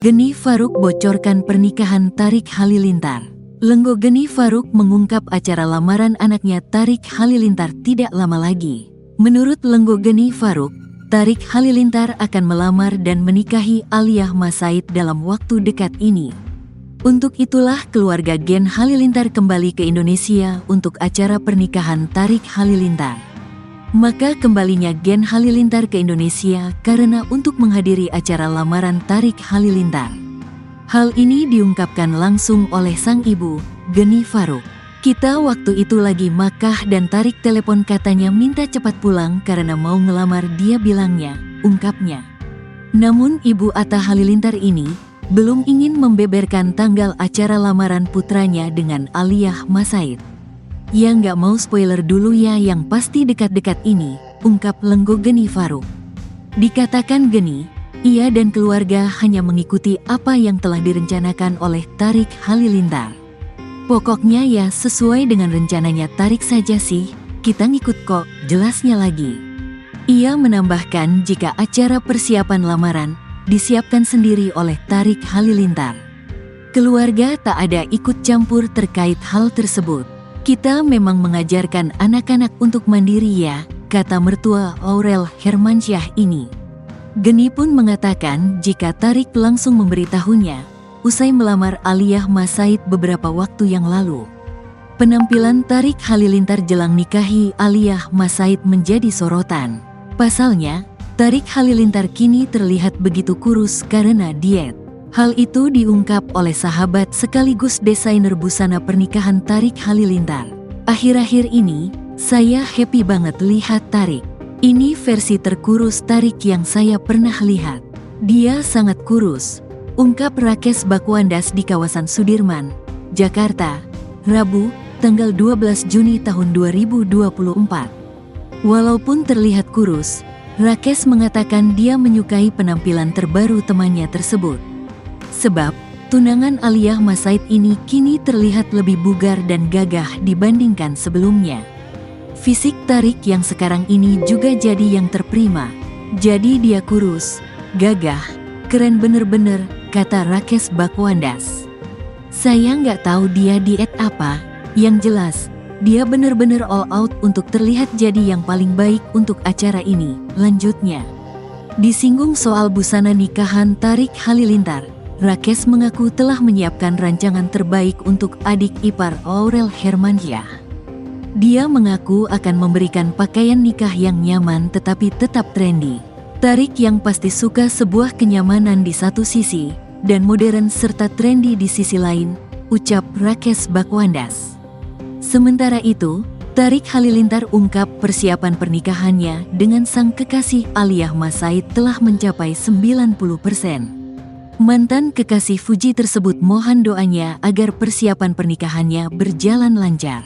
Geni Faruk bocorkan pernikahan Tarik Halilintar. Lenggo Geni Faruk mengungkap acara lamaran anaknya Tarik Halilintar tidak lama lagi. Menurut Lenggo Geni Faruk, Tarik Halilintar akan melamar dan menikahi Aliyah Mas Said dalam waktu dekat ini. Untuk itulah keluarga Gen Halilintar kembali ke Indonesia untuk acara pernikahan Tarik Halilintar. Maka kembalinya Gen Halilintar ke Indonesia karena untuk menghadiri acara lamaran Tarik Halilintar. Hal ini diungkapkan langsung oleh sang ibu, Geni Faruk. Kita waktu itu lagi Makkah dan Tarik telepon katanya minta cepat pulang karena mau ngelamar dia bilangnya, ungkapnya. Namun Ibu Atta Halilintar ini belum ingin membeberkan tanggal acara lamaran putranya dengan Aliyah Mas Said. Ya nggak mau spoiler dulu ya, yang pasti dekat-dekat ini, ungkap Lenggo Geni Faruk. Dikatakan Geni, ia dan keluarga hanya mengikuti apa yang telah direncanakan oleh Tarik Halilintar. Pokoknya ya sesuai dengan rencananya Tarik saja sih, kita ngikut kok, jelasnya lagi. Ia menambahkan jika acara persiapan lamaran disiapkan sendiri oleh Tarik Halilintar. Keluarga tak ada ikut campur terkait hal tersebut. Kita memang mengajarkan anak-anak untuk mandiri ya, kata mertua Aurel Hermansyah ini. Geni pun mengatakan jika Tarik langsung memberitahunya, usai melamar Aliyah Mas Said beberapa waktu yang lalu. Penampilan Tarik Halilintar jelang nikahi Aliyah Mas Said menjadi sorotan. Pasalnya, Tarik Halilintar kini terlihat begitu kurus karena diet. Hal itu diungkap oleh sahabat sekaligus desainer busana pernikahan Tarik Halilintar. Akhir-akhir ini, saya happy banget lihat Tarik. Ini versi terkurus Tarik yang saya pernah lihat. Dia sangat kurus, ungkap Rakes Bakwandas di kawasan Sudirman, Jakarta, Rabu, tanggal 12 Juni tahun 2024. Walaupun terlihat kurus, Rakes mengatakan dia menyukai penampilan terbaru temannya tersebut. Sebab, tunangan Aliyah Mas Said ini kini terlihat lebih bugar dan gagah dibandingkan sebelumnya. Fisik Tarik yang sekarang ini juga jadi yang terprima. Jadi dia kurus, gagah, keren bener-bener, kata Rakes Bakwandas. Saya nggak tahu dia diet apa, yang jelas, dia bener-bener all out untuk terlihat jadi yang paling baik untuk acara ini, lanjutnya. Disinggung soal busana nikahan Tarik Halilintar, Rakes mengaku telah menyiapkan rancangan terbaik untuk adik ipar Aurel Hermansyah. Dia mengaku akan memberikan pakaian nikah yang nyaman tetapi tetap trendy. Tarik yang pasti suka sebuah kenyamanan di satu sisi dan modern serta trendy di sisi lain, ucap Rakes Bakwandas. Sementara itu, Tarik Halilintar ungkap persiapan pernikahannya dengan sang kekasih Aliyah Mas Said telah mencapai 90%. Mantan kekasih Fuji tersebut mohon doanya agar persiapan pernikahannya berjalan lancar.